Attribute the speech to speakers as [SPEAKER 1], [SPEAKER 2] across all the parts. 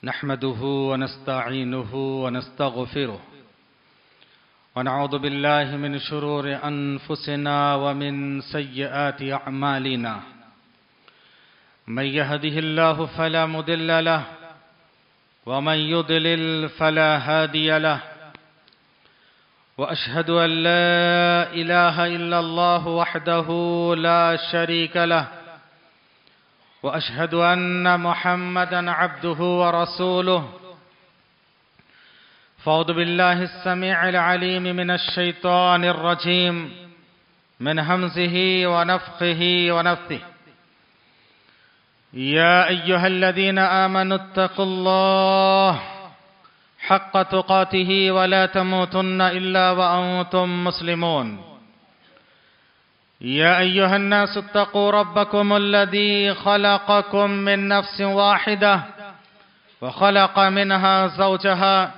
[SPEAKER 1] نحمده ونستعينه ونستغفره ونعوذ بالله من شرور أنفسنا ومن سيئات أعمالنا من يهده الله فلا مضل له ومن يضلل فلا هادي له وأشهد أن لا إله إلا الله وحده لا شريك له وأشهد أن محمدًا عبده ورسوله فأعوذ بالله السميع العليم من الشيطان الرجيم من همزه ونفخه ونفثه يا أيها الذين آمنوا اتقوا الله حق تقاته ولا تموتن إلا وأنتم مسلمون يا أيها الناس اتقوا ربكم الذي خلقكم من نفس واحدة وخلق منها زوجها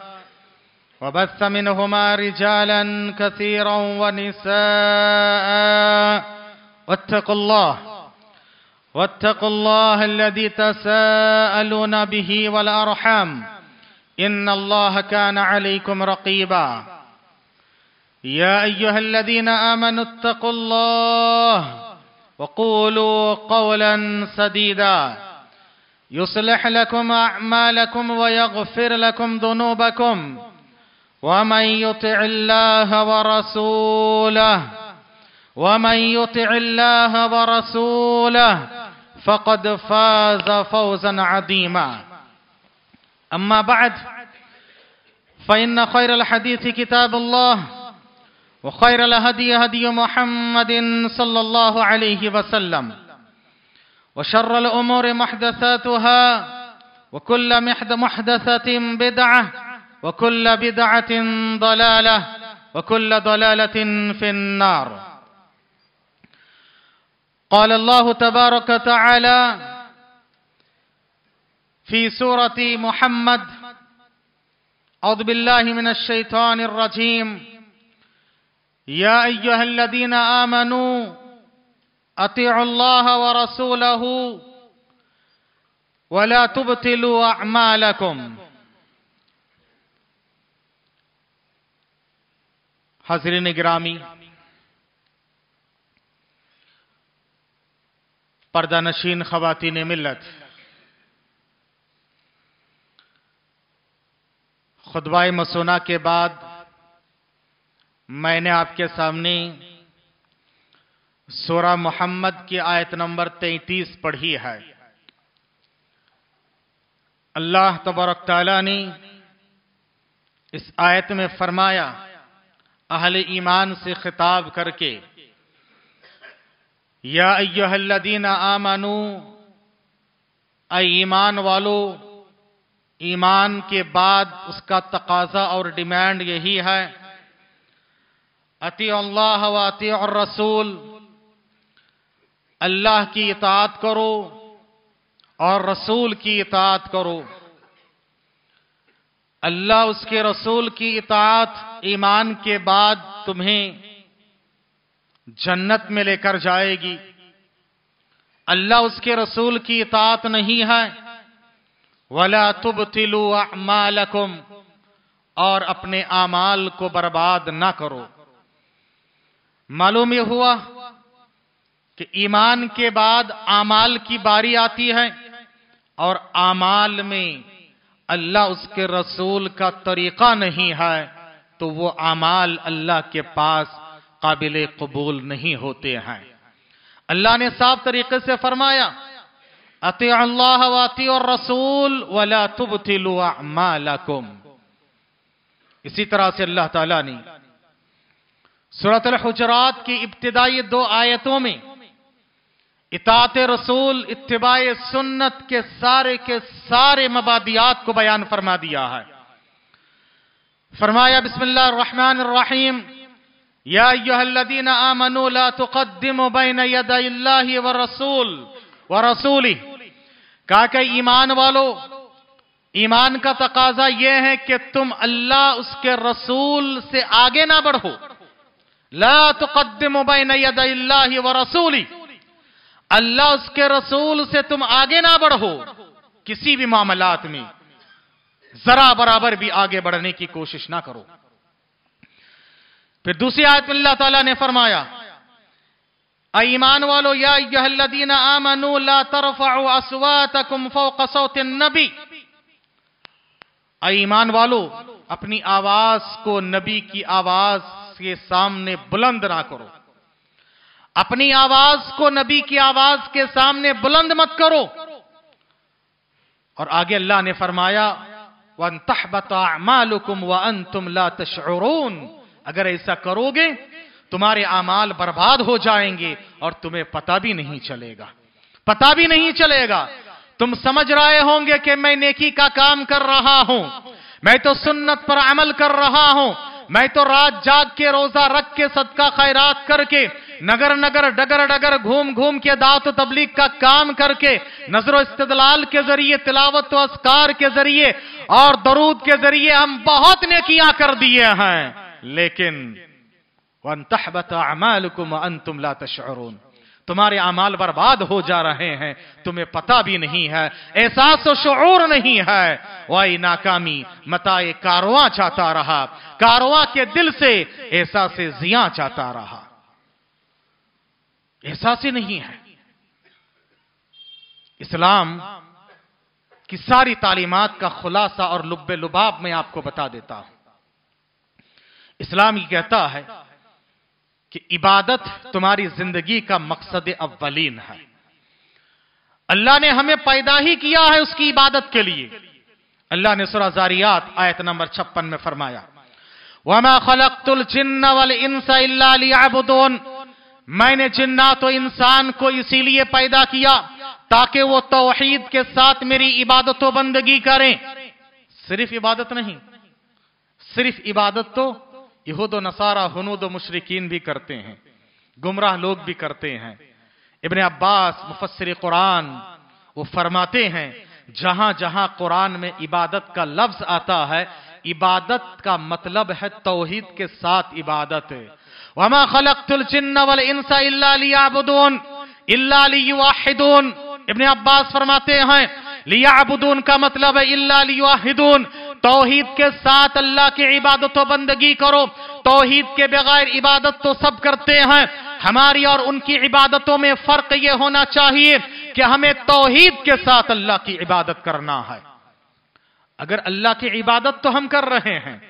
[SPEAKER 1] وبث منهما رجالا كثيرا ونساء واتقوا الله الذي تساءلون به والأرحام إن الله كان عليكم رقيبا يا أيها الذين آمنوا اتقوا الله وقولوا قولا سديدا يصلح لكم أعمالكم ويغفر لكم ذنوبكم ومن يطع الله ورسوله فقد فاز فوزا عظيما أما بعد فإن خير الحديث كتاب الله وخير الهدي هدي محمد صلى الله عليه وسلم وشر الأمور محدثاتها وكل محدثة بدعة وكل بدعة ضلالة وكل ضلالة في النار. قال الله تبارك وتعالى في سورة محمد: أعوذ بالله من الشيطان الرجيم يا أيها الذين آمنوا أطيعوا الله ورسوله ولا تبطلوا أعمالكم. حاضرین گرامی، پردہ نشین خواتین ملت، خطبہ مسونہ کے بعد میں نے آپ کے سامنے سورہ محمد کی آیت نمبر 33 پڑھی ہے۔ اللہ تبارک تعالیٰ نے اس آیت میں فرمایا، اہل ایمان سے خطاب کر کے، یا ایھا الذین آمنوا، اے ایمان والو۔ ایمان کے بعد اس کا تقاضا اور ڈیمانڈ یہی ہے، اطیعوا اللہ و اطیعوا الرسول، اللہ کی اطاعت کرو اور رسول کی اطاعت کرو۔ اللہ اس کے رسول کی اطاعت ایمان کے بعد تمہیں جنت میں لے کر جائے گی۔ اللہ اس کے رسول کی اطاعت نہیں ہے، وَلَا تُبْطِلُوا أَعْمَالَكُمْ، اور اپنے اعمال کو برباد نہ کرو۔ معلوم یہ ہوا کہ ایمان کے بعد اعمال کی باری آتی ہے، اور اعمال میں اللہ اس کے رسول کا طریقہ نہیں ہے تو وہ اعمال اللہ کے پاس قابل قبول نہیں ہوتے ہیں۔ اللہ نے صاف طریقے سے فرمایا، اطیعوا اللہ و اطیعوا الرسول ولا تبطلوا اعمالکم۔ اسی طرح سے اللہ تعالیٰ نے سورۃ الحجرات کی ابتدائی 2 آیتوں میں اطاعت رسول، اتباع سنت کے سارے مبادئات کو بیان فرما دیا ہے۔ فرمایا، بسم اللہ الرحمن الرحیم، یا ایھا الذین آمنوا لا تقدموا بین یدی اللہ ورسولہ۔ کہا کہ ایمان والو، ایمان کا تقاضا یہ ہے کہ تم اللہ اس کے رسول سے آگے نہ بڑھو۔ لا تقدموا بین یدی اللہ ورسولہ، اللہ اس کے رسول سے تم آگے نہ بڑھو کسی بھی معاملات میں۔ जरा बराबर भी आगे बढ़ने की कोशिश ना करो। फिर दूसरी आयत में अल्लाह ताला ने फरमाया, ईमान वालो या अय्युहल्लज़ीना आमनू ला तरफ़अू अस्वातकुम फ़ौक़ सौतिन नबी, ईमान वालो अपनी आवाज को नबी की आवाज के सामने बुलंद ना करो, अपनी आवाज को नबी की आवाज के सामने बुलंद मत करो। और आगे अल्लाह ने फरमाया, वन तहबत अमालुकुम व अंतुम ला तशउरून, अगर ऐसा करोगे तुम्हारे अमाल बर्बाद हो जाएंगे और तुम्हें पता भी नहीं चलेगा, पता भी नहीं चलेगा। तुम समझ रहे होंगे कि मैं नेकी का काम कर रहा हूं, मैं तो सुन्नत पर अमल कर रहा हूं, मैं तो रात जाग के रोजा रख के सदका खैरात करके नगर नगर डगर डगर घूम घूम के दावत तबलीग का काम करके नजर इस्तदलाल के जरिए, तिलावत व अस्कार के जरिए और दरूद के जरिए हम बहुत नेकियां कर दिए हैं, लेकिन वन तहबत अमालुकुम व अंतुम ला तशउरून, तुम्हारे अमाल बर्बाद हो जा रहे हैं, तुम्हें पता भी नहीं है, एहसास और शऊर नहीं है। वही नाकामी मताए कारवां चाहता रहा, कारवां के दिल से एहसास जिया चाहता रहा, एहसास ही नहीं है। इस्लाम की सारी तालीमात का खुलासा और लुब्बे लुबाब मैं आपको बता देता हूं। इस्लाम ये कहता है कि इबादत तुम्हारी जिंदगी का मकसद अव्वलीन है। अल्लाह ने हमें पैदा ही किया है उसकी इबादत के लिए। अल्लाह ने सूरह ज़ारियात आयत नंबर 56 में फरमाया, वमा खलक़तुल जिन्न वल इंसा इल्ला लियअबुदून, मैंने जिन्नात और इंसान को इसीलिए पैदा किया ताकि वो तौहीद के साथ मेरी इबादत व बंदगी करें। सिर्फ इबादत नहीं, सिर्फ इबादत तो यहूद व नसारा, हुनूद व मुशरिकीन भी करते हैं, गुमराह लोग भी करते हैं। इब्न अब्बास मुफस्सिर कुरान वो फरमाते हैं, जहां जहां कुरान में इबादत का लफ्ज आता है, इबादत का मतलब है तौहीद के साथ इबादत। वमा खलक़तुल जिन्न वल इंसा इल्ला लियअबुदून इल्ला लियुवाहिदून। इब्न अब्बास फरमाते हैं, लियअबुदून का मतलब है इल्ला लियुवाहिदून, तौहीद के साथ अल्लाह की इबादत व बंदगी करो। तौहीद के बगैर इबादत तो सब करते हैं, हमारी और उनकी इबादतों में फर्क यह होना चाहिए कि हमें तौहीद के साथ अल्लाह की इबादत करना है। अगर अल्लाह की इबादत तो हम कर रहे हैं,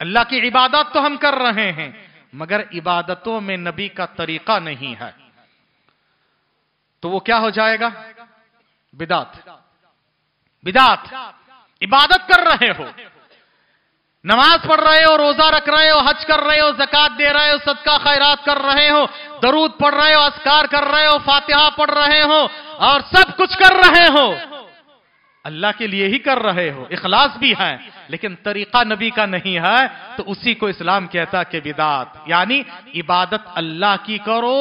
[SPEAKER 1] अल्लाह की इबादत तो हम कर रहे हैं, मगर इबादतों में नबी का तरीका नहीं है, तो वो क्या हो जाएगा? बिदात। बिदात। इबादत कर रहे हो, नमाज पढ़ रहे हो, रोजा रख रहे हो, हज कर रहे हो, ज़कात दे रहे हो, सदका खैरात कर रहे हो, दरूद पढ़ रहे हो, अस्कार कर रहे हो, फातिहा पढ़ रहे हो और सब कुछ कर रहे हो, अल्लाह के लिए ही कर रहे हो, इखलास भी है, लेकिन तरीका नबी का नहीं है, तो उसी को इस्लाम कहता कि बिदात। यानी इबादत अल्लाह की करो,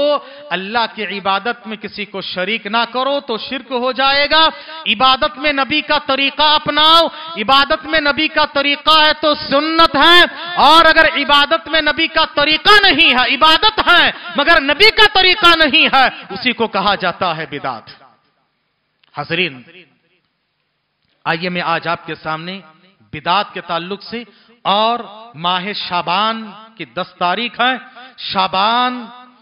[SPEAKER 1] अल्लाह की इबादत में किसी को शरीक ना करो तो शिर्क हो जाएगा। इबादत में नबी का तरीका अपनाओ, इबादत में नबी का तरीका है तो सुन्नत है, और अगर इबादत में नबी का तरीका नहीं है, इबादत है मगर नबी का तरीका नहीं है, उसी को कहा जाता है बिदात। हाज़रीन, आइए मैं आज आपके सामने बिदात के ताल्लुक से और माह शाबान की 10 तारीख है, शाबान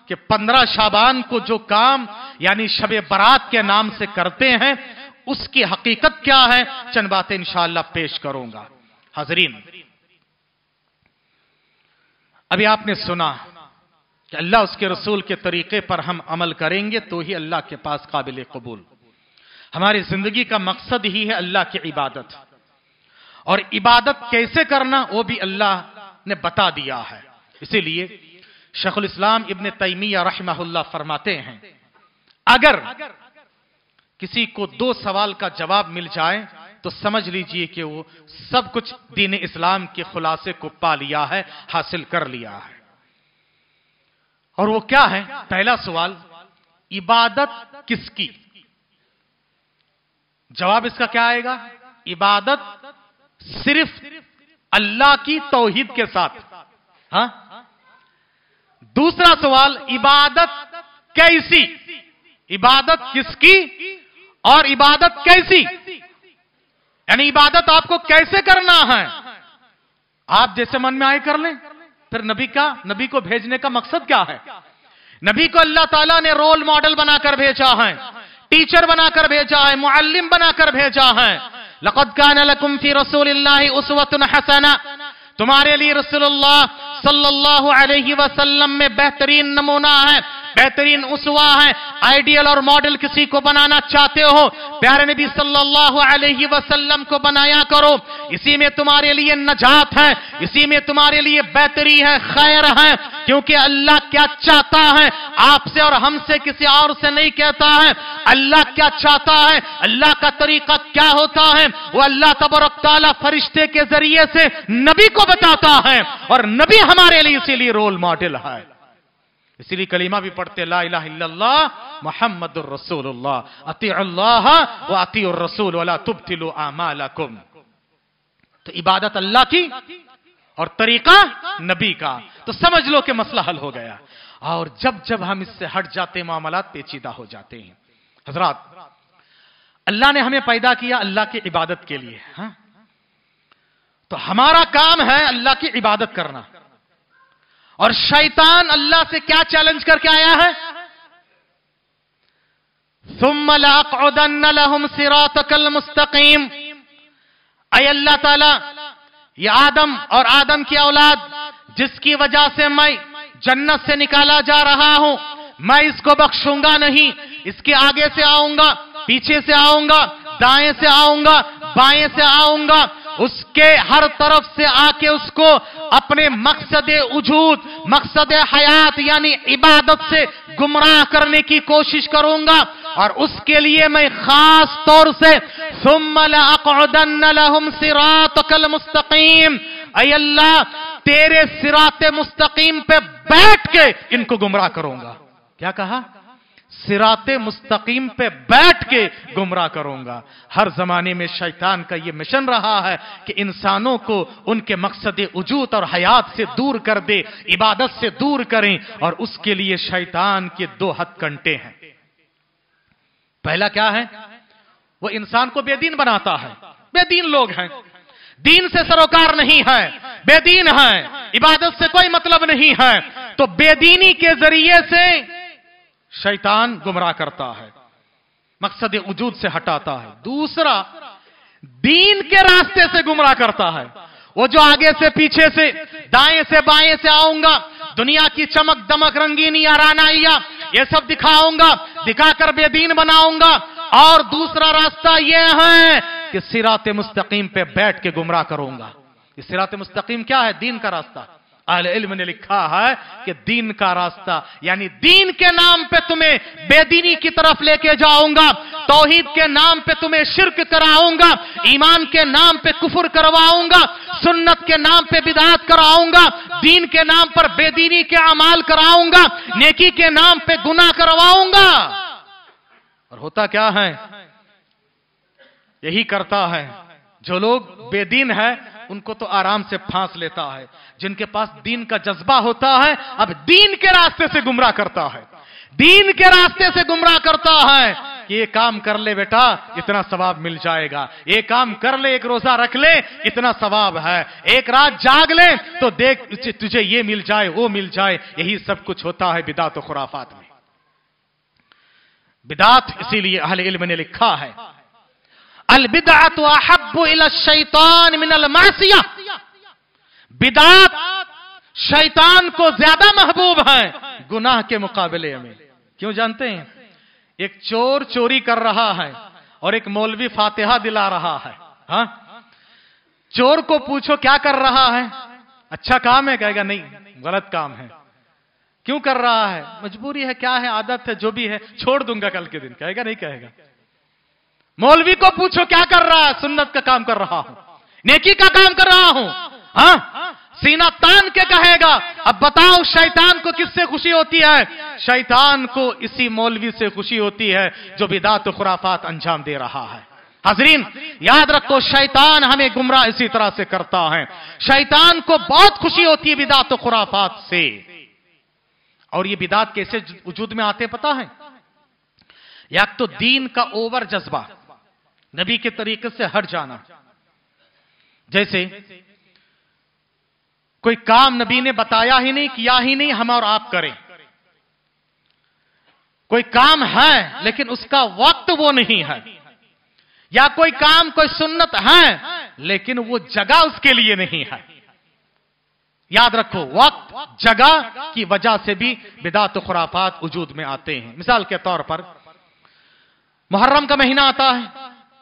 [SPEAKER 1] के 15 शाबान को जो काम यानी शबे बारात के नाम से करते हैं, उसकी हकीकत क्या है, चंद बातें इंशाअल्लाह पेश करूंगा। हाज़रीन, अभी आपने सुना कि अल्लाह उसके रसूल के तरीके पर हम अमल करेंगे तो ही अल्लाह के पास काबिल कबूल। हमारी जिंदगी का मकसद ही है अल्लाह की इबादत, और इबादत कैसे करना वो भी अल्लाह ने बता दिया है। इसीलिए शेखुल इस्लाम इब्न तैमिया रहमहुल्लाह फरमाते हैं, अगर किसी को 2 सवाल का जवाब मिल जाए तो समझ लीजिए कि वो सब कुछ दीन इस्लाम के खुलासे को पा लिया है, हासिल कर लिया है। और वो क्या है? पहला सवाल, इबादत किसकी? जवाब इसका क्या आएगा? इबादत सिर्फ अल्लाह की तौहीद के साथ। हाँ? दूसरा सवाल, इबादत कैसी? इबादत किसकी और इबादत कैसी? यानी इबादत आपको कैसे करना है, आप जैसे मन में आए कर लें। फिर नबी को भेजने का मकसद क्या है? नबी को अल्लाह ताला ने रोल मॉडल बनाकर भेजा है, टीचर बनाकर भेजा है, मुअल्लिम बनाकर भेजा है। लक़द कान लकुम फी रसूलिल्लाहि उस्वतुन हसना, तुम्हारे लिए रसूलुल्लाह सल्लल्लाहु अलैहि वसल्लम में बेहतरीन नमूना है, बेहतरीन उसवा है। आइडियल और मॉडल किसी को बनाना चाहते हो, प्यारे नबी सल्लल्लाहु अलैहि वसल्लम को बनाया करो। इसी में तुम्हारे लिए नजात है, इसी में तुम्हारे लिए बेहतरी है, खैर है। क्योंकि अल्लाह क्या चाहता है आपसे और हमसे किसी और से नहीं कहता है। अल्लाह क्या चाहता है, अल्लाह का तरीका क्या होता है, वो अल्लाह तबारक तआला फरिश्ते के जरिए से नबी को बताता है, और नबी हमारे लिए इसीलिए रोल मॉडल है। इसीलिए कलीमा भी पढ़ते ला इलाहा इल्लल्लाह मुहम्मदुर रसूलुल्लाह अतीउल्लाह व अतीउर रसूल वला तुब्तिलु आमालकुम। तो इबादत अल्लाह की और तरीका नबी का, तो समझ लो कि मसला हल हो गया। और जब जब हम इससे हट जाते हैं मामलात पेचीदा हो जाते हैं। हजरात, अल्लाह ने हमें पैदा किया अल्लाह की इबादत के लिए, हाँ? तो हमारा काम है अल्लाह की इबादत करना। और शैतान अल्लाह से क्या चैलेंज करके आया है? सुम्मा लअक़उदन्न लहुम सिरातकल मुस्तक़ीम। ऐ अल्लाह ताला, ये आदम और आदम की औलाद जिसकी वजह से मैं जन्नत से निकाला जा रहा हूं, मैं इसको बख्शूंगा नहीं। इसके आगे से आऊंगा, पीछे से आऊंगा, दाएं से आऊंगा, बाएं से आऊंगा, उसके हर तरफ से आके उसको अपने मकसद वजूद, मकसद हयात यानी इबादत से गुमराह करने की कोशिश करूंगा। और उसके लिए मैं खास तौर से सुम्मा लअक़उदन्न लहुम सिरातकल मुस्तक़ीम, ऐ अल्लाह तेरे सिराते मुस्तकीम पे बैठ के इनको गुमराह करूंगा। क्या कहा? सिराते मुस्तकीम पे बैठ के गुमराह करूंगा। हर जमाने में शैतान का यह मिशन रहा है कि इंसानों को उनके मकसद वजूद और हयात से दूर कर दे, इबादत से दूर करें। और उसके लिए शैतान के दो हथकंडे हैं। पहला क्या है? वो इंसान को बेदीन बनाता है। बेदीन लोग हैं, दीन से सरोकार नहीं है, बेदीन है, इबादत से कोई मतलब नहीं है। तो बेदीनी के जरिए से शैतान गुमराह करता है, मकसद वजूद से हटाता है। दूसरा, दीन के रास्ते से गुमराह करता है। वो जो आगे से पीछे से, दाएं से बाएं से आऊंगा, दुनिया की चमक दमक रंगीनी रानाइया ये सब दिखाऊंगा, दिखाकर बेदीन बनाऊंगा। और दूसरा रास्ता यह है कि सिराते मुस्तकीम पे बैठ के गुमराह करूंगा। इस सिराते मुस्तकीम क्या है? दीन का रास्ता। अहले इल्म ने लिखा है कि दीन का रास्ता यानी दीन के नाम पे तुम्हें बेदीनी की तरफ लेके जाऊंगा, तौहीद के नाम पे तुम्हें शिर्क कराऊंगा, ईमान के नाम पे कुफर करवाऊंगा, सुन्नत के नाम पे बिदअत कराऊंगा, दीन के नाम पर बेदीनी के अमाल कराऊंगा, नेकी के नाम पे गुनाह करवाऊंगा। और होता क्या है? यही करता है। जो लोग बेदीन है उनको तो आराम से फांस लेता है। जिनके पास दीन का जज्बा होता है, अब दीन के रास्ते से गुमराह करता है, दीन के रास्ते से गुमराह करता है कि ये काम कर ले बेटा, इतना सवाब मिल जाएगा, ये काम कर ले, एक रोजा रख ले, इतना सवाब है, एक रात जाग ले तो देख तुझे ये मिल जाए, वो मिल जाए। यही सब कुछ होता है बिदात और खुराफात में। बिदात इसीलिए अहले इल्म ने लिखा है अल बिदअतु अहब्बु इला शैतान मिनल मासिया। बिदात शैतान को ज्यादा महबूब है गुनाह के मुकाबले में। क्यों जानते हैं? एक चोर चोरी कर रहा है और एक मौलवी फातिहा दिला रहा है। हाँ? चोर को पूछो क्या कर रहा है, अच्छा काम है, कहेगा नहीं गलत काम है। क्यों कर रहा है? मजबूरी है, क्या है, आदत है, जो भी है, छोड़ दूंगा कल के दिन, कहेगा नहीं कहेगा। मौलवी को पूछो क्या कर रहा है, सुन्नत का काम कर रहा हूं, नेकी का काम कर रहा हूं। हाँ? सीना तान के कहेगा। अब बताओ शैतान को किससे खुशी होती है? शैतान को इसी मौलवी से खुशी होती है जो बिदात खुराफात अंजाम दे रहा है। हाजरीन याद रखो, शैतान हमें गुमराह इसी तरह से करता है। शैतान को बहुत खुशी होती है बिदात खुराफात से। और ये बिदात कैसे वजूद में आते पता है? या तो दीन का ओवर जज्बा, नबी के तरीके से हट जाना, जैसे कोई काम नबी ने बताया ही नहीं, किया ही नहीं, हम और आप करें। कोई काम है लेकिन उसका वक्त वो नहीं है, या कोई काम कोई सुन्नत है लेकिन वो जगह उसके लिए नहीं है। याद रखो, वक्त जगह की वजह से भी बिदात खुराफात वजूद में आते हैं। मिसाल के तौर पर मुहर्रम का महीना आता है,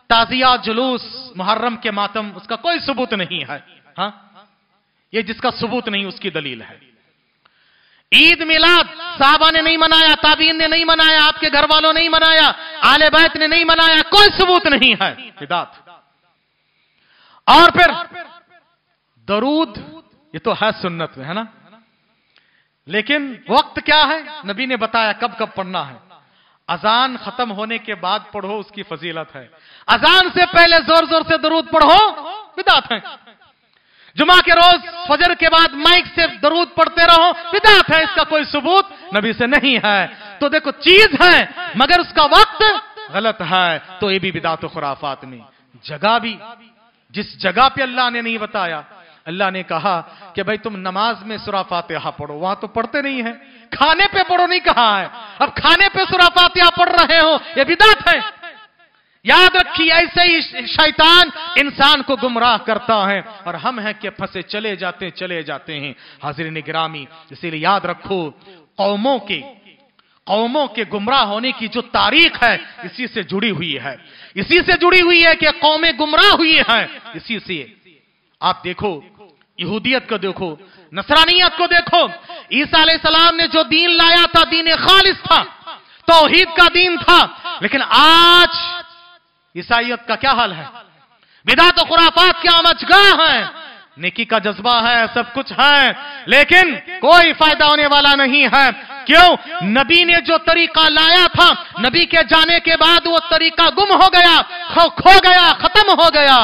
[SPEAKER 1] ताजिया जुलूस मुहर्रम के मातम, उसका कोई सबूत नहीं है। हाँ, ये जिसका सबूत नहीं उसकी दलील है। ईद मिलाद साहबा ने नहीं मनाया, ताबीन ने नहीं मनाया, आपके घर वालों ने नहीं मनाया, आले बैत ने नहीं मनाया, कोई सबूत नहीं है, बिदात। और फिर दरूद, ये तो है सुन्नत में, है ना, लेकिन वक्त क्या है, नबी ने बताया कब कब पढ़ना है। अजान खत्म होने के बाद पढ़ो, उसकी फजीलत है। अजान से पहले जोर जोर से दरूद पढ़ो, बिदात है। जुमा के रोज फजर के बाद माइक से दरूद पढ़ते रहो, बिदात है। इसका कोई सबूत नबी से नहीं है। तो देखो, चीज है मगर उसका वक्त गलत है, तो ये भी बिदात खुराफात में। जगह भी, जिस जगह पे अल्लाह ने नहीं बताया, अल्लाह ने कहा कि भाई तुम नमाज में सूरा फातिहा पढ़ो, वहां तो पढ़ते नहीं है। खाने पे पढ़ो नहीं कहा है, अब खाने पे सूरा फातिहा पढ़ रहे हो, ये बिदात है। याद रखिए, ऐसे ही शैतान इंसान को गुमराह करता है और हम हैं कि फंसे चले जाते हैं। हाज़िरीन गिरामी, इसीलिए याद रखो, कौमों के गुमराह होने की जो तारीख है इसी से जुड़ी हुई है, कि कौमें गुमराह हुई हैं इसी से। आप देखो, यहूदियत को देखो, नसरानियत को देखो। ईसा अलैहिस्सलाम ने जो दीन लाया था, दीन खालिस था, तौहीद का दीन था, लेकिन आज ईसाइयत का क्या हाल है? बिदात और खुराफात क्या मचगाह है। नेकी का जज्बा है, सब कुछ है, लेकिन कोई फायदा होने वाला नहीं है। क्यों? नबी ने जो तरीका लाया था, नबी के जाने के बाद वो तरीका गुम हो गया, खो गया, खत्म हो गया।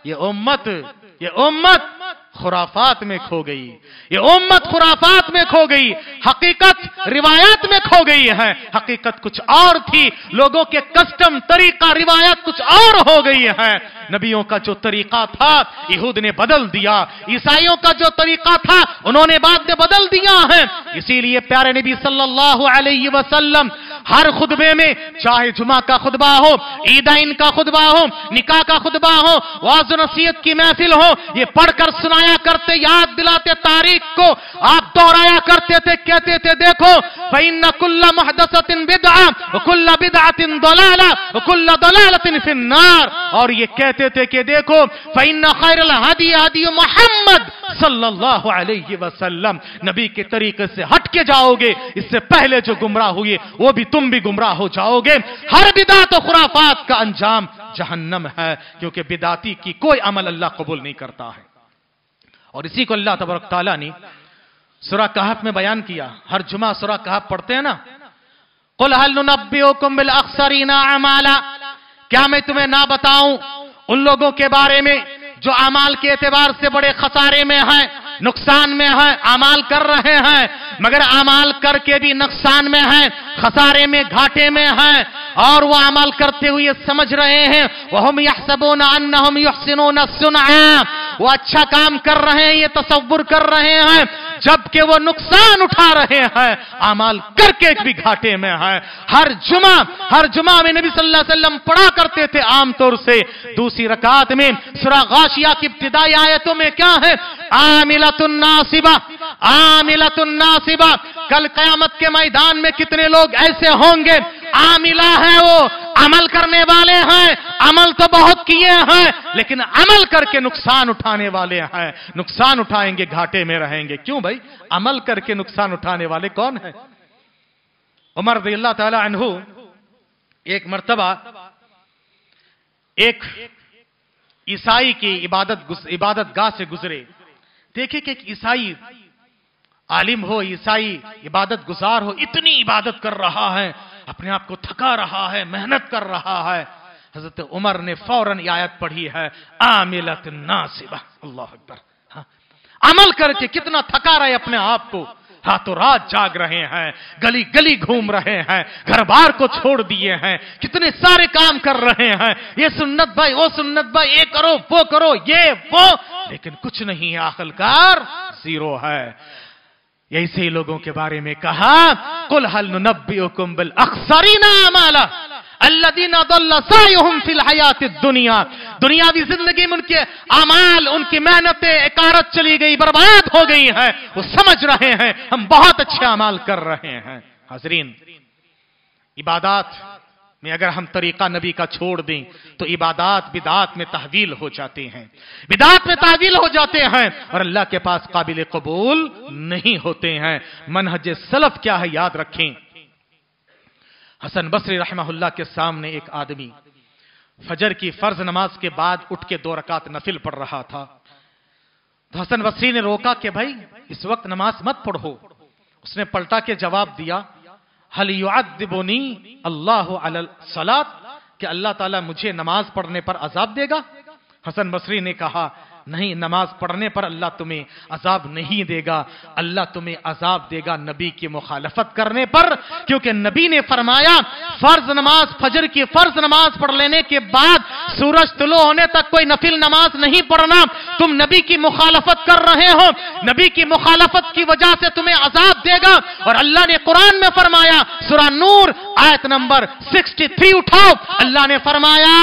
[SPEAKER 1] ये उम्मत खुराफात में खो गई, ये उम्मत खुराफात में खो गई, हकीकत रिवायत में खो गई है। हकीकत कुछ और थी, लोगों के कस्टम, तरीका, रिवायत कुछ और हो गई है। नबियों का जो तरीका था यहूद ने बदल दिया, ईसाइयों का जो तरीका था उन्होंने बाद में बदल दिया है। इसीलिए प्यारे नबी सल्लल्लाहु अलैहि वसल्लम हर खुतबे में, चाहे जुमा का खुतबा हो, ईदाइन का खुतबा हो, निकाह का खुतबा हो, वाज़ नसीहत की महफिल हो, ये पढ़कर सुनाया करते, याद दिलाते, तारीख को आप दोहराया करते थे। कहते थे, देखो, फ़इन्न कुल्ल मुहदसतिन बिदअह व कुल्ल बिदअतिन दलाला व कुल्ल दलालतिन फिन्नार। और ये कहते थे कि देखो, फ़इन्न खैरल हदी हदी मुहम्मद सल्लल्लाहु अलैहि वसल्लम, नबी के तरीके से हट के जाओगे, इससे पहले जो गुमराह हुए वो भी तुम भी गुमराह हो जाओगे। हर बिदात और खुराफात का अंजाम जहन्नम है, क्योंकि बिदाती की कोई अमल अल्लाह कबूल नहीं करता है। और इसी को अल्लाह तबारक तआला ने सूरा कहफ में बयान किया। हर जुमा सूरा कहफ पढ़ते हैं ना, कुल हल नुनब्बिउकुम बिल अखसरीना अमाला, क्या मैं तुम्हें ना बताऊं उन लोगों के बारे में जो अमाल के एतबार से बड़े खसारे में है, नुकसान में है। अमाल कर रहे हैं मगर अमाल करके भी नुकसान में है, खसारे में, घाटे में है, और वो अमल करते हुए समझ रहे हैं वहुम यहसबूना अन्नहुम युहसिनूना सुनआ, वो अच्छा काम कर रहे हैं, ये तसव्वुर कर रहे हैं, जबकि वो नुकसान उठा रहे हैं, अमल करके भी घाटे में है। हर जुमा में नबी सल्लल्लाहु अलैहि वसल्लम पढ़ा करते थे आमतौर से दूसरी रकात में सूरा गाशिया की इब्तिदाई आयतों में क्या है? आमिलतुन नासिबा, आमिलतुन नासिबा। कल क़यामत के मैदान में कितने लोग ऐसे होंगे, आमिला है, वो अमल करने वाले हैं, अमल तो बहुत किए हैं लेकिन अमल करके नुकसान उठाने वाले हैं, नुकसान उठाएंगे, घाटे में रहेंगे। क्यों भाई? अमल करके नुकसान उठाने वाले कौन है? उमर रज़ियल्लाहु ताला अन्हु एक मर्तबा एक ईसाई की इबादत गाह से गुजरे। देखे कि एक ईसाई आलिम हो, ईसाई इबादत गुजार हो, इतनी इबादत कर रहा है, अपने आप को थका रहा है, मेहनत कर रहा है। हजरत उमर ने फौरन ये आयत पढ़ी है, आमिलतुन नासिबा। अल्लाह अकबर। हाँ, अमल करके कितना थका रहे अपने आप को, रातों रात जाग रहे हैं, गली गली घूम रहे हैं, घर बार को छोड़ दिए हैं, कितने सारे काम कर रहे हैं, ये सुन्नत भाई, वो सुन्नत भाई, ये करो, वो करो, ये वो, लेकिन कुछ नहीं है, आखिरकार जीरो है। ऐसे ही लोगों के बारे में कहा, कुल हल नुनब्बिउकुम बिल अखसरीना अमाला अल्लज़ीना दल्ला सायुहुम फिल हयातिद दुनिया। दुनियावी जिंदगी में उनके अमाल, उनकी मेहनतें एकारत चली गई, बर्बाद हो गई हैं। वो समझ रहे हैं हम बहुत अच्छे अमाल कर रहे हैं। हाज़रीन, इबादत में अगर हम तरीका नबी का छोड़ दें तो इबादत बिदात में तहवील हो जाते हैं, बिदात में तहवील हो जाते हैं और अल्लाह के पास काबिल कबूल नहीं होते हैं। मनहज सलफ क्या है याद रखें। हसन बसरी रहमहुल्लाह के सामने एक आदमी फजर की फर्ज नमाज के बाद उठ के 2 रकात नफिल पढ़ रहा था। तो हसन बसरी ने रोका कि भाई इस वक्त नमाज मत पढ़ो। उसने पलटा के जवाब दिया, हल युअद्दिबुनी अल्लाहु अलल सलात, कि अल्लाह ताला मुझे नमाज पढ़ने पर अजाब देगा। हसन बसरी ने कहा, नहीं, नमाज पढ़ने पर अल्लाह तुम्हें अजाब नहीं देगा, अल्लाह तुम्हें अजाब देगा नबी की मुखालफत करने पर, क्योंकि नबी ने फरमाया फर्ज नमाज, फजर की फर्ज नमाज पढ़ लेने के बाद सूरज तुलू होने तक कोई नफिल नमाज नहीं पढ़ना। तुम नबी की मुखालफत कर रहे हो, नबी की मुखालफत की वजह से तुम्हें अजाब देगा। और अल्लाह ने कुरान में फरमाया, सूरह नूर आयत नंबर 63 उठाओ, अल्लाह ने फरमाया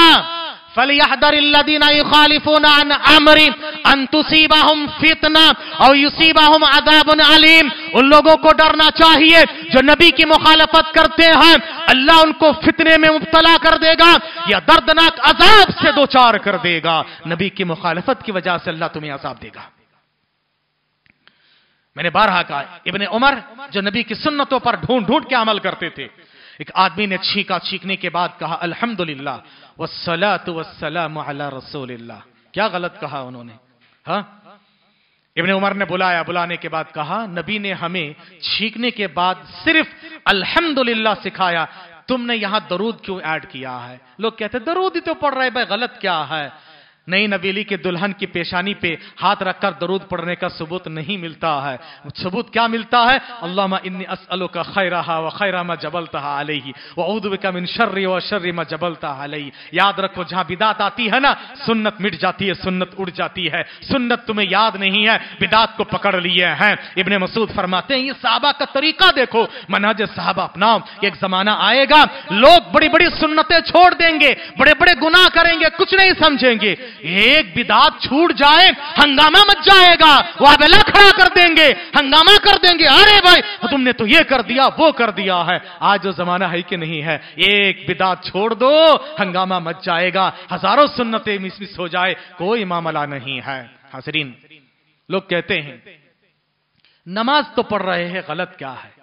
[SPEAKER 1] फलियहदरिल्लज़ीना युखालिफूना अन अम्री अन तुसीबहुम फितना औ युसीबहुम अज़ाबुन अलीम। उन लोगों को डरना चाहिए जो नबी की मुखालफत करते हैं, अल्लाह उनको फितने में मुब्तला कर देगा या दर्दनाक अजाब से दो चार कर देगा। नबी की मुखालफत की वजह से अल्लाह तुम्हें अजाब देगा। मैंने बारहा कहा, इब्ने उमर जो नबी की सुन्नतों पर ढूंढ ढूंढ के अमल करते थे, एक आदमी ने छींका, छींकने के बाद कहा अल्हम्दुलिल्लाह वस्सलातु वस्सलामु अला रसूलिल्लाह। क्या गलत कहा उन्होंने? हाँ, इब्ने उमर ने बुलाया, बुलाने के बाद कहा नबी ने हमें छींकने के बाद सिर्फ अल्हम्दुलिल्लाह सिखाया, तुमने यहां दरूद क्यों ऐड किया है? लोग कहते दरूद ही तो पढ़ रहे भाई, गलत क्या है? नहीं, नबीली के दुल्हन की पेशानी पे हाथ रखकर दरूद पढ़ने का सबूत नहीं मिलता है। सबूत क्या मिलता है? अल्लाहुम्मा इन्नी अस्अलुका खैरहा व खैरा मा जबलतहा अलैहि व अऊदु बिका मिन शर्रि व शर्रि मा जबलतहा अलैहि। याद रखो, जहां बिदात आती है ना, सुन्नत मिट जाती है, सुन्नत उड़ जाती है। सुन्नत तुम्हें याद नहीं है, बिदात को पकड़ लिए हैं। इब्ने मसूद फरमाते हैं, ये सहाबा का तरीका देखो, मनहज सहाबा अपनाओ। एक जमाना आएगा लोग बड़ी बड़ी सुन्नतें छोड़ देंगे, बड़े बड़े गुनाह करेंगे, कुछ नहीं समझेंगे। एक बिदात छूट जाए हंगामा मच जाएगा, वाबेला खड़ा कर देंगे, हंगामा कर देंगे, अरे भाई तुमने तो ये कर दिया, वो कर दिया है। आज जो जमाना है कि नहीं है, एक बिदात छोड़ दो हंगामा मच जाएगा, हजारों सुन्नतें मिस हो जाए, कोई मामला नहीं है। हाज़रीन, लोग कहते हैं नमाज तो पढ़ रहे हैं, गलत क्या है?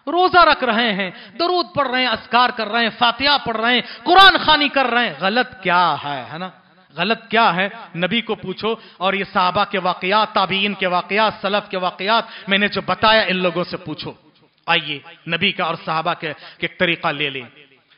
[SPEAKER 1] रोजा रख रहे हैं, दरूद पढ़ रहे हैं, अस्कार कर रहे हैं, फातिहा पढ़ रहे हैं, कुरान खानी कर रहे हैं, गलत क्या है ना? गलत क्या है? नबी को पूछो। और ये सहाबा के वाकयात, ताबीन के वाकयात, सलफ के वाकयात मैंने जो बताया, इन लोगों से पूछो। आइए नबी का और सहाबा के एक तरीका ले लें।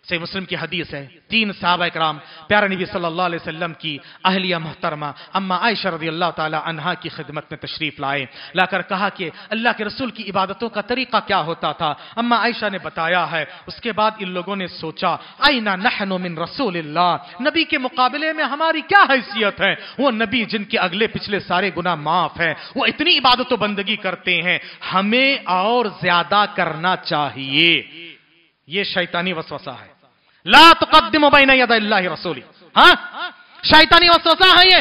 [SPEAKER 1] सही मुस्लिम की हदीस है, 3 सहाबा इकराम प्यारे नबी सल्लल्लाहु अलैहि वसल्लम की अहलिया मोहतरमा अम्मा आयशा रज़ियल्लाहु ताला अन्हा की खिदमत में तशरीफ लाए। लाकर कहा कि अल्लाह के रसूल की इबादतों का तरीका क्या होता था? अम्मा आयशा ने बताया है। उसके बाद इन लोगों ने सोचा, आइना नहनु मिन रसूलिल्लाह, नबी के मुकाबले में हमारी क्या हैसियत है? वो नबी जिनके अगले पिछले सारे गुनाह माफ है, वो इतनी इबादतों बंदगी करते हैं, हमें और ज्यादा करना चाहिए। ये शैतानी वसवसा है। ला तुक़द्दिमू बैना यदैल्लाहि रसूली। हाँ, शैतानी वसवसा है ये।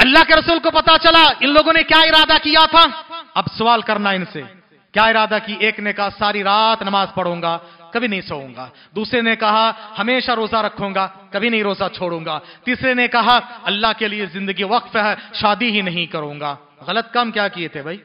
[SPEAKER 1] अल्लाह के रसूल को पता चला इन लोगों ने क्या इरादा किया था। अब सवाल करना इनसे, क्या इरादा की? एक ने कहा सारी रात नमाज पढ़ूंगा, कभी नहीं सोऊंगा। दूसरे ने कहा हमेशा रोजा रखूंगा, कभी नहीं रोजा छोड़ूंगा। तीसरे ने कहा अल्लाह के लिए जिंदगी वक्फ है, शादी ही नहीं करूंगा। गलत काम क्या किए थे भाई?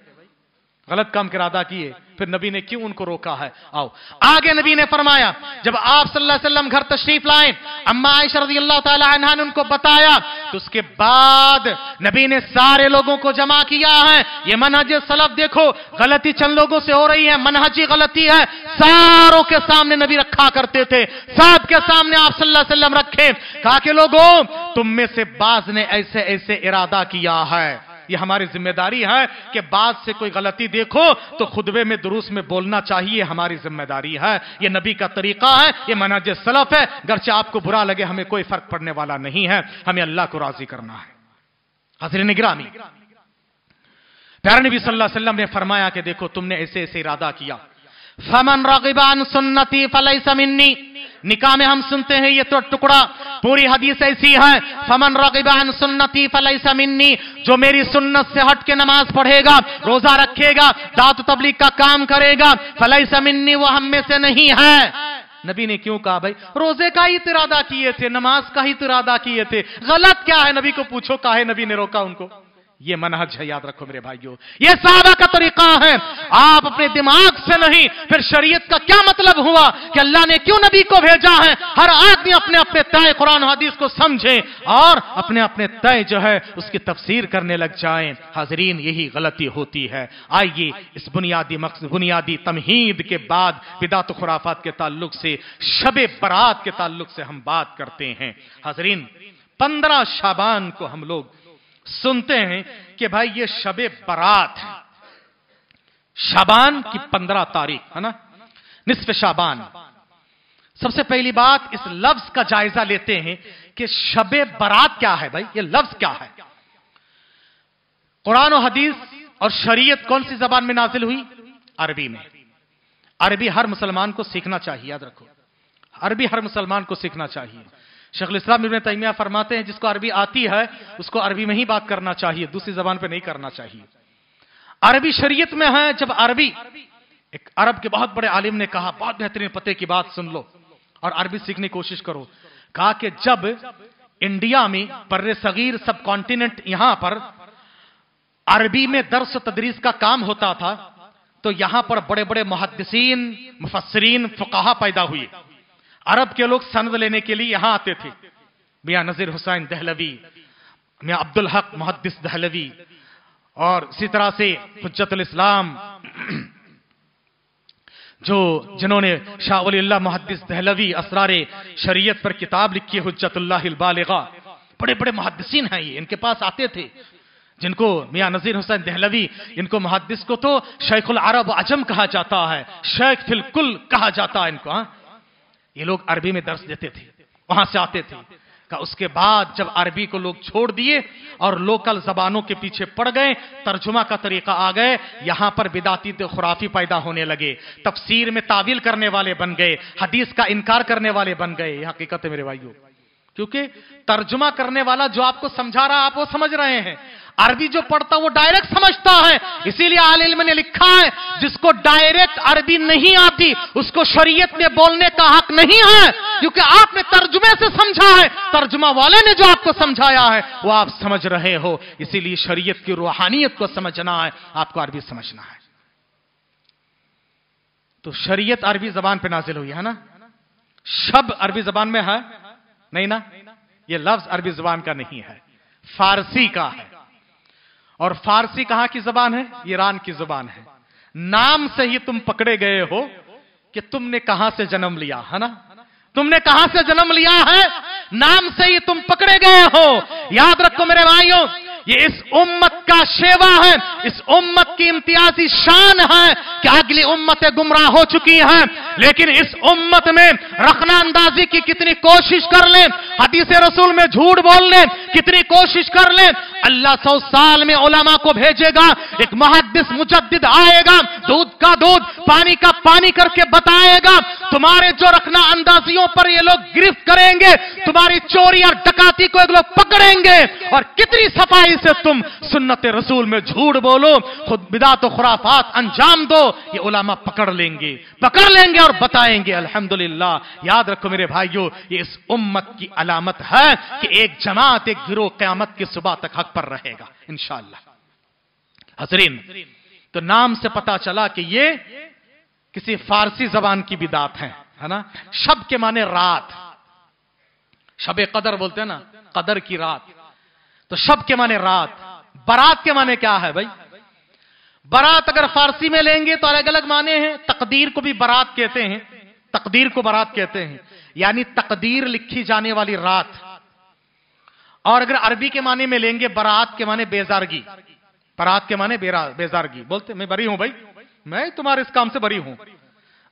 [SPEAKER 1] गलत काम का इरादा किए, फिर नबी ने क्यों उनको रोका है? आओ आगे नबी ने फरमाया, जब आप सल्लल्लाहु अलैहि वसल्लम घर तशरीफ लाए, अम्मा आयशा रज़ियल्लाहु ताला अन्हा ने उनको बताया, तो उसके बाद नबी ने सारे लोगों को जमा किया है। ये मनहज सलफ देखो, गलती चंद लोगों से हो रही है, मनहजी गलती है, सारों के सामने नबी रखा करते थे, सब के सामने आप सल्लल्लाहु अलैहि वसल्लम रखे, कहा कि लोगों तुम में से बाज ने ऐसे ऐसे इरादा किया है, یہ ہماری ذمہ داری ہے کہ بعد سے کوئی غلطی دیکھو تو خطبے میں دروس میں بولنا چاہیے، ہماری ذمہ داری ہے، یہ نبی کا طریقہ ہے، یہ منہج سلف ہے، گرچہ آپ کو برا لگے ہمیں کوئی فرق پڑنے والا نہیں ہے، ہمیں اللہ کو راضی کرنا ہے۔ حاضرین گرامی، پیارے نبی صلی اللہ علیہ وسلم نے فرمایا کہ دیکھو تم نے ایسے ایسے ارادہ کیا، فمن رغب عن سنتی فلیس منی، نکاح میں ہم سنتے ہیں یہ تو ٹکڑا، پوری حدیث ایسی ہے، فمن رغب عن سنتی فلیس منی، جو میری سنت سے ہٹ کے نماز پڑھے گا، روزہ رکھے گا، دعوت و تبلیغ کا کام کرے گا، فلیس منی، وہ ہم میں سے نہیں ہے۔ نبی نے کیوں کہا بھائی؟ روزے کا ہی ارادہ کیے تھے، نماز کا ہی ارادہ کیے تھے، غلط کیا ہے؟ نبی کو پوچھو کاہے نبی نے روکا ان کو؟ یہ منہج ہے، یاد رکھو میرے بھائیوں، یہ صحابہ کا طریقہ ہے، آپ اپنے دماغ سے نہیں۔ پھر شریعت کا کیا مطلب ہوا کہ اللہ نے کیوں نبی کو بھیجا ہے؟ ہر آدمی اپنے اپنے طے قرآن و حدیث کو سمجھے اور اپنے اپنے طے جو ہے اس کی تفسیر کرنے لگ جائیں۔ حاضرین، یہی غلطی ہوتی ہے۔ آئیے اس بنیادی تمہید کے بعد بدعت و خرافات کے تعلق سے، شب برات کے تعلق سے ہم بات کرتے ہیں۔ حاضرین، 15 شعبان کو ہم لوگ سنتے ہیں کہ بھائی یہ شب برات ہے، شعبان کی 15 تاریخ ہے نا، نصف شعبان۔ سب سے پہلی بات اس لفظ کا جائزہ لیتے ہیں کہ شب برات کیا ہے بھائی، یہ لفظ کیا ہے؟ قرآن و حدیث اور شریعت کون سی زبان میں نازل ہوئی؟ عربی میں۔ عربی ہر مسلمان کو سیکھنا چاہیے، یاد رکھو، عربی ہر مسلمان کو سیکھنا چاہیے۔ شیخ الاسلام ابن تیمیہ فرماتے ہیں جس کو عربی آتی ہے اس کو عربی میں ہی بات کرنا چاہیے، دوسری زبان پہ نہیں کرنا چاہیے۔ عربی شریعت میں ہے، جب عربی، ایک عرب کے بہت بڑے عالم نے کہا، بہت بہترین پتے کی بات سن لو اور عربی سیکھنے کی کوشش کرو، کہا کہ جب انڈیا میں بر صغیر سب کانٹیننٹ یہاں پر عربی میں درس و تدریس کا کام ہوتا تھا تو یہاں پر بڑے بڑے محدثین، مفسرین، فقہا پیدا ہوئے۔ عرب کے لوگ سند لینے کے لیے یہاں آتے تھے، میاں نذیر حسین دہلوی، میاں عبدالحق محدث دہلوی، اور اسی طرح سے حجت الاسلام جنہوں نے شاہ ولی اللہ محدث دہلوی اسرار شریعت پر کتاب لکھی، حجت اللہ البالغہ، بڑے بڑے محدثین ہیں یہ، ان کے پاس آتے تھے، جن کو میاں نذیر حسین دہلوی، ان کو محدث کو تو شیخ العرب و عجم کہا جاتا ہے، شیخ فی الکل کہا جاتا ہے ان کو۔ یہ لوگ عربی میں درس دیتے تھے، وہاں سے آتے تھے۔ اس کے بعد جب عربی کو لوگ چھوڑ دیے اور لوکل زبانوں کے پیچھے پڑ گئے، ترجمہ کا طریقہ آ گئے، یہاں پر بدعتی خرافی پیدا ہونے لگے، تفسیر میں تعویل کرنے والے بن گئے، حدیث کا انکار کرنے والے بن گئے۔ یہ حقیقت ہے میرے بھائیوں، کیونکہ ترجمہ کرنے والا جو آپ کو سمجھا رہا آپ وہ سمجھ رہے ہیں، عربی جو پڑھتا وہ ڈائریکٹ سمجھتا ہے۔ اسی لیے اہل علم نے لکھا ہے جس کو ڈائریکٹ عربی نہیں آتی اس کو شریعت میں بولنے کا حق نہیں ہے، کیونکہ آپ نے ترجمے سے سمجھا ہے، ترجمہ والے نے جو آپ کو سمجھایا ہے وہ آپ سمجھ رہے ہو۔ اسی لیے شریعت کی روحانیت کو سمجھنا ہے، آپ کو عربی سمجھنا ہے۔ تو شریعت عربی زبان پہ نازل ہوئی ہے نا، شب عربی زبان میں ہے نہیں نا، یہ لفظ عربی زبان کا نہیں ہے، فارسی کا ہے۔ اور فارسی کہاں کی زبان ہے؟ ایران کی زبان ہے۔ نام سے ہی تم پکڑے گئے ہو کہ تم نے کہاں سے جنم لیا ہے نا، تم نے کہاں سے جنم لیا ہے، نام سے ہی تم پکڑے گئے ہو۔ یاد رکھو میرے بھائیوں، یہ اس امت کا شیوا ہے، اس امت کی امتیازی شان ہے کہ اگلی امتیں گمراہ ہو چکی ہیں، لیکن اس امت میں رخنہ اندازی کی کتنی کوشش کر لیں، حدیث رسول میں جھوٹ بول لیں، کتنی کوشش کر لیں، اللہ 100 سال میں علماء کو بھیجے گا، ایک محدث مجدد آئے گا، دودھ کا دودھ پانی کا پانی کر کے بتائے گا، تمہارے جو رخنہ اندازیوں پر یہ لوگ گرفت کریں گے، تمہاری چوری اور ڈکاتی کو ایک لوگ پکڑیں گے، اور کتنی صفائی سے تم سنت رسول میں جھوٹ بولو، خود بدعت و خرافات انجام دو، یہ علماء پکڑ لیں گے اور بتائیں گے۔ الحمدللہ، یاد رکھو میرے بھائیوں، یہ اس امت کی علامت ہے کہ ایک جماعت، ایک گروہ قیامت کی صبح تک حق پر رہے گا انشاءاللہ۔ حضرین، تو نام سے پتا چلا کہ یہ کسی فارسی زبان کی بدعت ہے نا۔ شب کے معنی رات، شب قدر بولتے ہیں نا، قدر کی رات، تو شب کے معنی رات۔ برات کے معنی کیا ہے بھائی؟ برات اگر فارسی میں لیں گے تو الگ الگ معنی ہیں، تقدیر کو بھی برات کہتے ہیں، تقدیر کو برات کہتے ہیں، یعنی تقدیر لکھی جانے والی رات۔ اور اگر عربی کے معنی میں لیں گے برات کے معنی بیزارگی، बरात के माने बेजारगी। बोलते मैं बरी हूं भाई, मैं तुम्हारे इस काम से बरी हूं।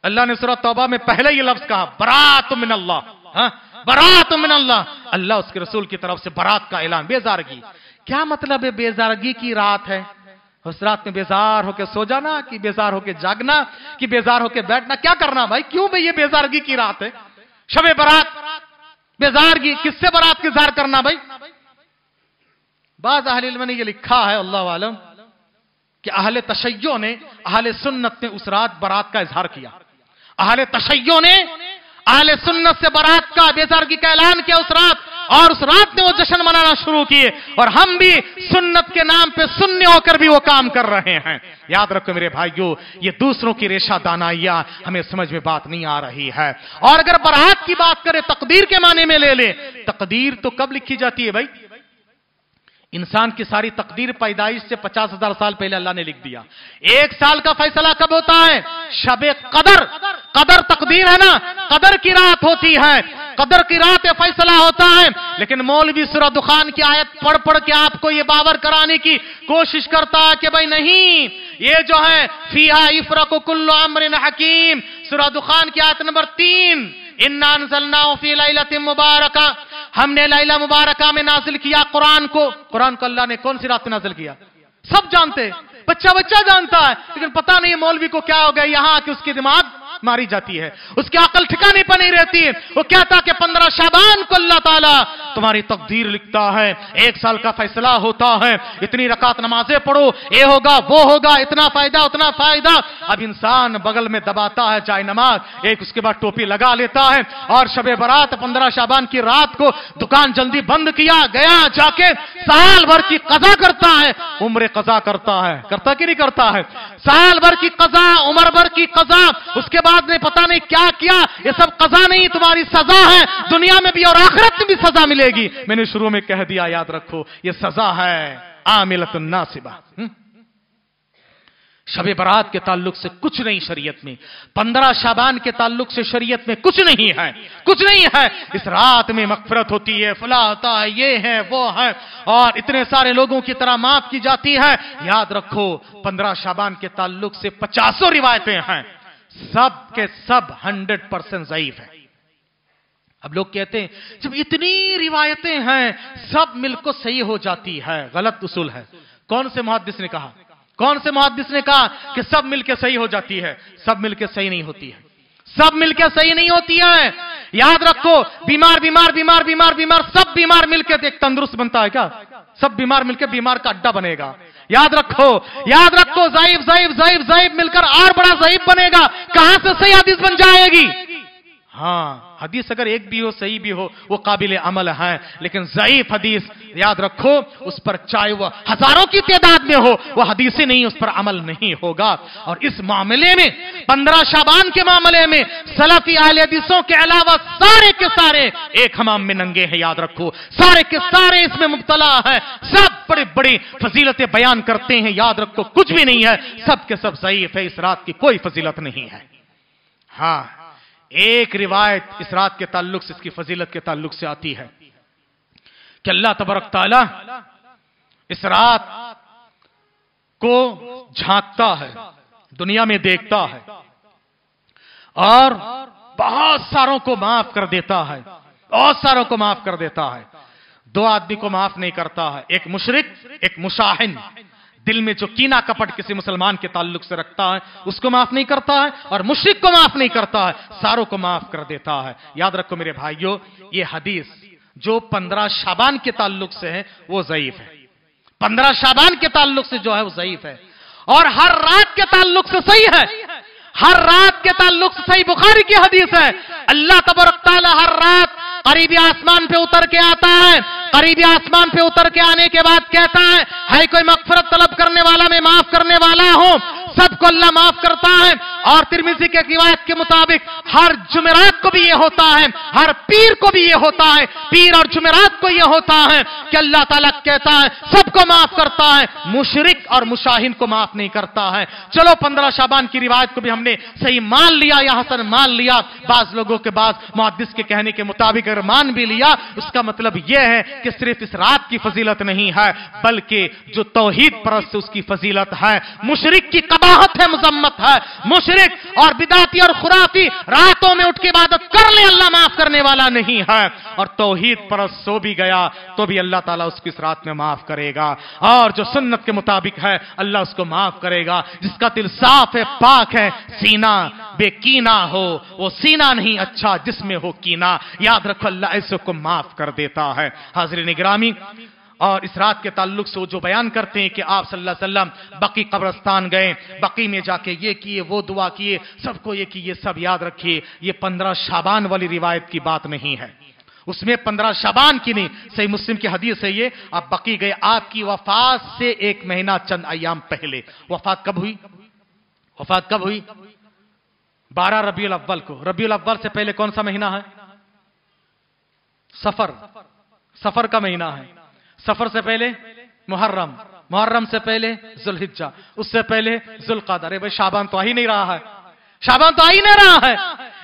[SPEAKER 1] अल्लाह ने सूरह तौबा में पहले ये लफ्ज कहा, बरात मिन अल्लाह, बरात मिन अल्लाह। अल्लाह उसके रसूल की तरफ से बरात का ऐलान। बेजारगी क्या मतलब है? बेजारगी की रात है, उस रात में बेजार होकर सो जाना कि बेजार होकर जागना कि बेजार होकर बैठना, क्या करना भाई? क्यों भाई ये बेजारगी की रात है? शबे बरात, बेजारगी, किससे बरात की इज़हार करना भाई? बाज़ अहले इल्म ने ये लिखा है, अल्लाह आलम, कि अहले तशय्यो ने, अहले सुन्नत ने उस रात बरात का इज़हार किया। अहले तशय्यो ने अहले सुन्नत से बरात का, बेजारगी का ऐलान किया उस रात, और उस रात में वो जश्न मनाना शुरू किए। और हम भी सुन्नत के नाम पे सुन्नी होकर भी वो काम कर रहे हैं। याद रखो मेरे भाइयों, ये दूसरों की रेशा दानाइयां हमें समझ में बात नहीं आ रही है। और अगर बरात की बात करें, तकदीर के माने में ले ले, तकदीर तो कब लिखी जाती है भाई? इंसान की सारी तकदीर पैदाइश से 50,000 साल पहले अल्लाह ने लिख दिया। एक साल का फैसला कब होता है? शबे कदर। कदर तकदीर है ना, कदर की रात होती है, कदर की रात ये फैसला होता है। लेकिन मौलवी सूरह दुखान की आयत पढ़ पढ़ के आपको ये बावर कराने की कोशिश करता है कि भाई नहीं, ये जो है फीहा इफ्रकु कुल्लु अम्रिन हकीम, सूरह दुखान की आयत नंबर 3, इन्ना अंज़लनाहु फी लैलतिन मुबारका, हमने लैला मुबारका में नाजिल किया कुरान को। कुरान को अल्लाह ने कौन सी रात में नाजिल किया? सब जानते, बच्चा बच्चा जानता है, लेकिन पता नहीं मौलवी को क्या हो गया, यहां आके उसकी दिमाग मारी जाती है, उसकी अकल ठिकाने पर नहीं रहती है। वो कहता कि 15 शाबान को अल्लाह ताला तुम्हारी तकदीर लिखता है, 1 साल का फैसला होता है, इतनी रकात नमाजें पढ़ो, ये होगा वो होगा, इतना फायदा उतना फायदा। अब इंसान बगल में दबाता है चाय नमाज, एक उसके बाद टोपी लगा लेता है, और शबे बरात 15 शाबान की रात को दुकान जल्दी बंद किया, गया जाके साल भर की कज़ा करता है, उम्र कज़ा करता है, करता कि नहीं करता है? साल भर की कज़ा, उम्र भर की कज़ा, उसके बाद ने पता नहीं क्या किया। ये सब कज़ा नहीं, तुम्हारी सजा है, दुनिया में भी और आखिरत में भी सजा मिलेगी। मैंने शुरू में कह दिया, याद रखो, ये सजा है आमिलतुन नासिबा। शबे बरात के ताल्लुक से कुछ नहीं शरीयत में, 15 शाबान के ताल्लुक से शरीयत में कुछ नहीं है, कुछ नहीं है। इस रात में मग़फ़िरत होती है, फला होता है, ये है वो है, और इतने सारे लोगों की तरह माफ की जाती है। याद रखो, 15 शाबान के ताल्लुक से 50 रिवायतें हैं, सब के सब 100% ज़ईफ है। अब लोग कहते हैं जब इतनी रिवायतें हैं सब मिलकर सही हो जाती है, गलत उसूल है। कौन से मुहद्दिस ने कहा, कौन से मुहद्दिस ने कहा कि सब मिलकर सही हो जाती है? सब मिलकर सही नहीं होती है, सब मिलकर सही नहीं होती है। याद रखो, बीमार बीमार बीमार बीमार बीमार, सब बीमार मिलकर एक तंदुरुस्त बनता है क्या? सब बीमार मिलकर बीमार का अड्डा बनेगा। याद रखो, याद रखो, ज़ईफ ज़ईफ ज़ईफ ज़ईफ मिलकर और बड़ा ज़ईफ बनेगा। कहां से सही हदीस बन जाएगी? हाँ, हदीस अगर एक भी हो, सही भी हो, वो काबिल अमल है, लेकिन ज़ईफ हदीस, याद रखो, उस पर चाहे वो हजारों की तादाद में हो, वो हदीस नहीं, उस पर अमल नहीं होगा। और इस मामले में 15 शाबान के मामले में सलफी अहले हदीसों के अलावा सारे के सारे एक हमाम में नंगे हैं। याद रखो, सारे के सारे इसमें मुब्तला है, सब बड़ी बड़ी फजीलतें बयान करते हैं। याद रखो, कुछ भी नहीं है, सब के सब ज़ईफ है, इस रात की कोई फजीलत नहीं है। हाँ, एक रिवायत इस रात के ताल्लुक से, इसकी फजीलत के ताल्लुक से आती है कि अल्लाह तबारक ताला इस रात को झांकता है, दुनिया में देखता है, और बहुत सारों को माफ कर देता है, बहुत सारों को माफ कर देता है। 2 आदमी को माफ नहीं करता है, एक मुशरिक, एक मुशाहिन। दिल में जो कीना कपट किसी मुसलमान के ताल्लुक से रखता है उसको माफ नहीं करता है, और मुशरिक को माफ नहीं करता है, सारों को माफ कर देता है। याद रखो मेरे भाइयों, ये हदीस जो 15 शाबान के ताल्लुक से है वो ज़ईफ है, 15 शाबान के ताल्लुक से जो है वो ज़ईफ है, और हर रात के ताल्लुक से सही है, हर रात के ताल्लुक से सही बुखारी की हदीस है। अल्लाह तबारक तआला हर रात करीबी आसमान पे उतर के आता है, करीबी आसमान पे उतर के आने के बाद कहता है कोई मग़फ़िरत तलब करने वाला, मैं माफ करने वाला हूं। सबको अल्लाह माफ करता है, اور तिरमिज़ी के रिवायत के मुताबिक हर जुमेरात को भी ये होता है, हर पीर को भी ये होता है, पीर और जुमेरात को ये होता है कि अल्लाह ताला कहता है सबको माफ करता है, मुशरिक और मुशाहिन को माफ नहीं करता है। चलो 15 शाबान की रिवायत को भी हमने सही मान लिया या हसन मान लिया, बाज लोगों के बाद मुहद्दिस के कहने के मुताबिक अगर मान भी लिया, उसका मतलब यह है कि सिर्फ इस रात की फजीलत नहीं है, बल्कि जो तौहीद परस्त उसकी फजीलत है। मुशरिक की कबाहत है, मुजम्मत है। मुशरिक और बिदाती और खुराफी रातों में उठ के इबादत कर ले, अल्लाह माफ करने वाला नहीं है। और तौहीद परस्त सो भी गया तो भी अल्लाह ताला उसकी इस रात में माफ करेगा। और जो सुन्नत के मुताबिक है अल्लाह उसको माफ करेगा। जिसका दिल साफ है, पाक है, सीना बेकीना हो, वो सीना नहीं अच्छा जिसमें हो कीना। याद रखो अल्लाह ऐसे को माफ कर देता है। हाज़रीन गिरामी, और इस रात के ताल्लुक से वो जो बयान करते हैं कि आप सल्लल्लाहु अलैहि वसल्लम बकी कब्रिस्तान गए, बकी में जाके ये किए, वो दुआ किए, सबको ये किए, सब याद रखिए ये 15 शाबान वाली रिवायत की बात नहीं है। उसमें 15 शाबान की नहीं, सही मुस्लिम की हदीस है ये। आप बकी गए, आपकी वफात से 1 महीना चंद अय्याम पहले। वफात कब हुई? वफात कब हुई? 12 रबीउल अव्वल को। रबीउल अव्वल से पहले कौन सा महीना है? सफर। सफर का महीना है। सफर से पहले मुहर्रम, मुहर्रम से पहले जुल्हिज्जा, उससे पहले जुल्क़ादा। अरे भाई शाबान तो आ ही नहीं रहा है, शाबान तो आ ही नहीं रहा है।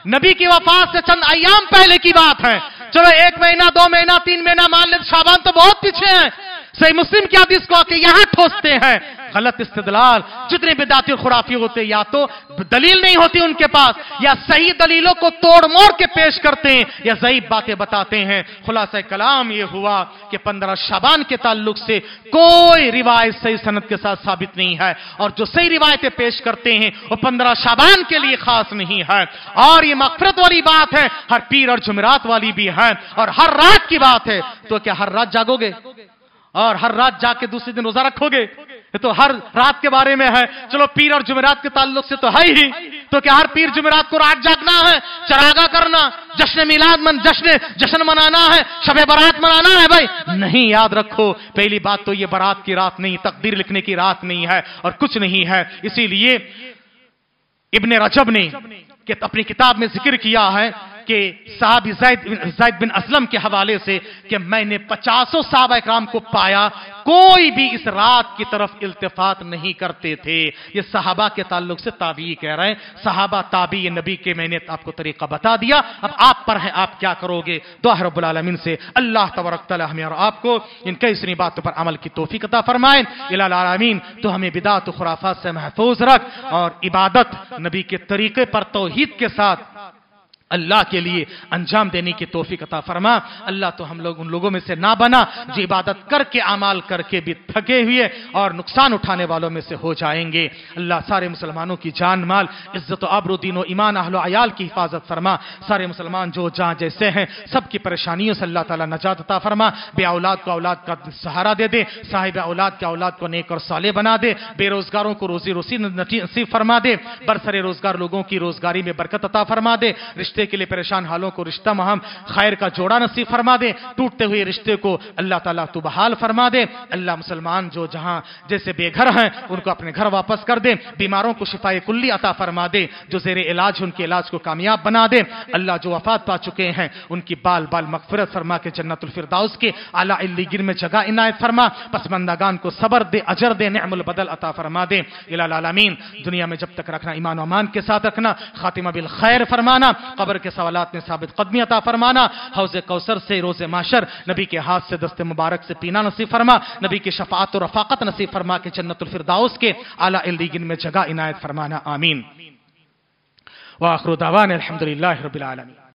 [SPEAKER 1] नबी की वफात से चंद अय्याम पहले की बात है। चलो 1 महीना, 2 महीना, 3 महीना मान ले, शाबान तो बहुत पीछे है। सही मुस्लिम की हदीस को आके यहां ठोसते हैं। गलत इस्तिदलाल। जितने बिदाती और खुराफी होते या तो दलील नहीं होती उनके पास, या सही दलीलों को तोड़ मोड़ के पेश करते हैं, या ज़ईफ बातें बताते हैं। खुलासा कलाम यह हुआ कि 15 शाबान के ताल्लुक से कोई रिवायत सही सनद के साथ साबित नहीं है, और जो सही रिवायतें पेश करते हैं वो 15 शाबान के लिए खास नहीं है। और ये मग़फ़िरत वाली बात है, हर पीर और जुमेरात वाली भी है, और हर रात की बात है। तो क्या हर रात जागोगे और हर रात जाके दूसरे दिन रोजा रखोगे? ये तो हर रात के बारे में है। चलो पीर और जुमेरात के ताल्लुक से तो है ही, तो क्या हर पीर जुमेरात को रात जागना है, चरागा करना, जश्न मिलाद जश्न मनाना है, शबे बारात मनाना है? भाई नहीं। याद रखो पहली बात तो ये बारात की रात नहीं, तकदीर लिखने की रात नहीं है, और कुछ नहीं है। इसीलिए इब्ने रजब ने अपनी किताब में जिक्र किया है कि साहब ज़ैद बिन असलम के हवाले से कि मैंने 50 साहबा इकराम को पाया, कोई भी इस रात की तरफ इल्तिफात नहीं करते थे। ये सहाबा के ताल्लुक से ताबी कह रहे हैं, सहाबा ताबी नबी के। मैंने आपको तरीका बता दिया, अब आप पर है, आप क्या करोगे? दुआ है रब्बुल आलमीन से अल्लाह तबारक तआला हमें और आपको इन कई सारी बातों पर अमल की तौफीक अता फरमाए। इलाल आलमीन तो हमें बिदात और खुराफात से महफूज रख, और इबादत नबी के तरीके पर तौहीद के साथ अल्लाह के लिए अंजाम देने की तौफीक अता फरमा। अल्लाह तो हम लोग उन लोगों में से ना बना जो इबादत करके अमाल करके भी थके हुए और नुकसान उठाने वालों में से हो जाएंगे। अल्लाह सारे मुसलमानों की जान माल, इज्जत आबरू, दीन व ईमान, अहल अयाल की हिफाजत फरमा। सारे मुसलमान जो जहाँ जैसे हैं सबकी परेशानियों से अल्लाह ताला नजात अता फरमा। बे औलाद को औलाद का सहारा दे दे, साहिब औलाद के औलाद को नेक और साले बना दे, बेरोजगारों को रोजी रोसी नसीब फरमा दे, बरसरे रोजगार लोगों की रोजगारी में बरकत अता फरमा दे, रिश्ते के लिए परेशान हालों को रिश्ता महम खैर का जोड़ा नसीब फरमा दे, टूटते हुए रिश्ते को अल्लाह ताला तू बहाल फरमा दे। अल्लाह मुसलमान जो जहां जैसे बेघर हैं उनको अपने घर वापस कर दे, बीमारों को शिफाए कुल्ली अता फरमा दे, जो जेरे इलाज उनके इलाज को कामयाब बना दे। अल्लाह जो वफात पा चुके हैं उनकी बाल बाल मगफिरत फरमा के जन्नतुल फिरदौस के आला इल्लीगिन में जगह इनायत फरमा। पसमंदागान को सबर दे, अजर दे, नेमुल बदल अता फरमा दे। इलाल आलमीन दुनिया में जब तक रखना ईमान और अमान के साथ रखना, खातिमा बिल खैर फरमाना, कब्र के सवालात में साबित कदमी अता फरमाना, हौज़े कौसर से रोज़े माशर नबी के हाथ से दस्ते मुबारक से पीना नसीब फरमा, नबी की शफाअत और रफ़ाक़त नसीब फरमा के जन्नतुल फिरदौस के आला इल्लीगिन में जगह इनायत फरमाना। आमीन। व आखिरु दावाना अल्हम्दुलिल्लाहि रब्बिल आलमीन।